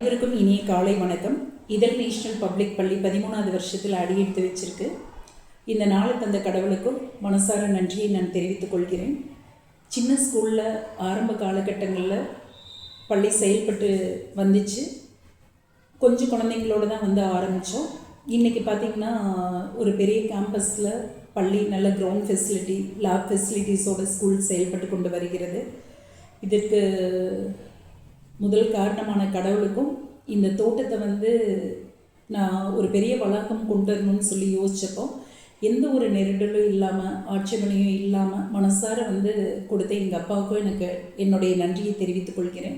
அனைவருக்கும் இனிய காலை வணக்கம். இதழ் நேஷனல் பப்ளிக் பள்ளி 13வது வருஷத்தில் அடியெடுத்து வச்சிருக்கு. இந்த நாளை தந்த கடவுளுக்கும் மனசார நன்றியை நான் தெரிவித்துக் கொள்கிறேன். சின்ன ஸ்கூலில் ஆரம்ப காலகட்டங்களில் பள்ளி செயல்பட்டு வந்துச்சு. கொஞ்சம் குழந்தைங்களோடு தான் வந்து ஆரம்பித்தோம். இன்றைக்கி பார்த்திங்கன்னா ஒரு பெரிய கேம்பஸில் பள்ளி நல்ல கிரவுண்ட் ஃபெசிலிட்டி, லேப் ஃபெசிலிட்டிஸோட ஸ்கூல் செயல்பட்டு கொண்டு வருகிறது. இதற்கு முதல் காரணமான கடவுளுக்கும் இந்த தோட்டத்தை வந்து நான் ஒரு பெரிய வளாகம் கொண்டு வரணும்னு சொல்லி யோசித்தப்போ எந்த ஒரு நெருடலும் இல்லாமல் ஆட்சேபனையும் இல்லாமல் மனசார வந்து கொடுத்த எங்கள் அப்பாவுக்கும் எனக்கு என்னுடைய நன்றியை தெரிவித்துக் கொள்கிறேன்.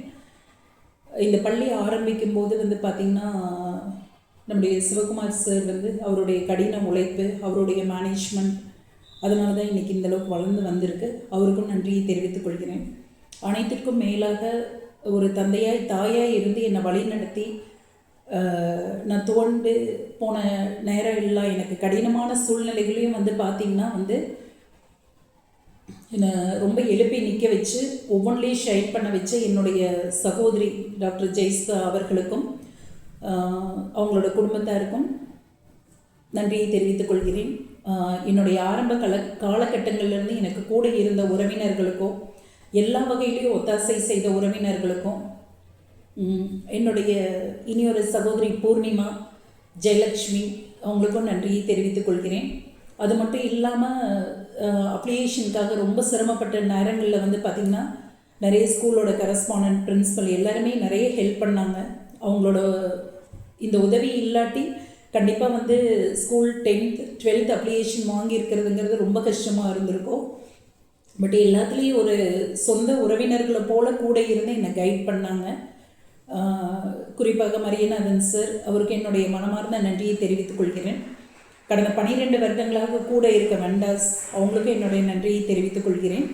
இந்த பள்ளி ஆரம்பிக்கும் போது வந்து பார்த்திங்கன்னா நம்முடைய சிவகுமார் சார் வந்து அவருடைய கடின உழைப்பு, அவருடைய மேனேஜ்மெண்ட், அதனால தான் இன்றைக்கி இந்தளவுக்கு வளர்ந்து வந்திருக்கு. அவருக்கும் நன்றியை தெரிவித்துக் கொள்கிறேன். அனைத்திற்கும் மேலாக ஒரு தந்தையாய் தாயாய் இருந்து என்னை வழி நடத்தி நான் துவண்டு போன நேரம் எல்லாம் எனக்கு கடினமான சூழ்நிலைகளையும் வந்து பார்த்திங்கன்னா வந்து என்னை ரொம்ப எழுப்பி நிற்க வச்சு ஒவ்வொன்றிலையும் ஷைன் பண்ண வச்ச என்னுடைய சகோதரி டாக்டர் ஜெய்ஸ்கா அவர்களுக்கும் அவங்களோட குடும்பத்தாருக்கும் நன்றியை தெரிவித்துக் கொள்கிறேன். என்னுடைய ஆரம்ப காலகட்டங்கள்லேருந்து எனக்கு கூட இருந்த உறவினர்களுக்கும் எல்லா வகையிலையும் ஒத்தாசை செய்த உறவினர்களுக்கும், என்னுடைய இனியொரு சகோதரி பூர்ணிமா, ஜெயலக்ஷ்மி, அவங்களுக்கும் நன்றியை தெரிவித்துக் கொள்கிறேன். அது மட்டும் இல்லாமல் அப்ளிகேஷனுக்காக ரொம்ப சிரமப்பட்ட நேரங்களில் வந்து பார்த்திங்கன்னா நிறைய ஸ்கூலோட கரஸ்பாண்டன்ட், பிரின்ஸிபல் எல்லாருமே நிறைய ஹெல்ப் பண்ணாங்க. அவங்களோட இந்த உதவி இல்லாட்டி கண்டிப்பாக வந்து ஸ்கூல் 10th 12th அப்ளிகேஷன் வாங்கியிருக்கிறதுங்கிறது ரொம்ப கஷ்டமாக இருந்திருக்கும். பட் எல்லாத்துலேயும் ஒரு சொந்த உறவினர்களை போல் கூட இருந்து என்னை கைட் பண்ணாங்க. குறிப்பாக மரியநாதன் சார், அவருக்கு என்னுடைய மனமார்ந்த நன்றியை தெரிவித்துக் கொள்கிறேன். கடந்த 12 வருடங்களாக கூட இருக்க வெண்டாஸ், அவங்களுக்கும் என்னுடைய நன்றியை தெரிவித்துக் கொள்கிறேன்.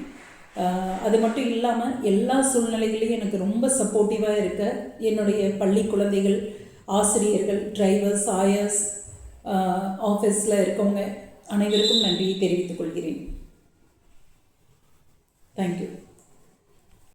அது மட்டும் இல்லாமல் எல்லா சூழ்நிலைகளையும் எனக்கு ரொம்ப சப்போர்ட்டிவாக இருக்க என்னுடைய பள்ளி குழந்தைகள், ஆசிரியர்கள், டிரைவர்ஸ், ஆயாஸ், ஆஃபீஸில் இருக்கவங்க அனைவருக்கும் நன்றியை தெரிவித்துக் கொள்கிறேன்.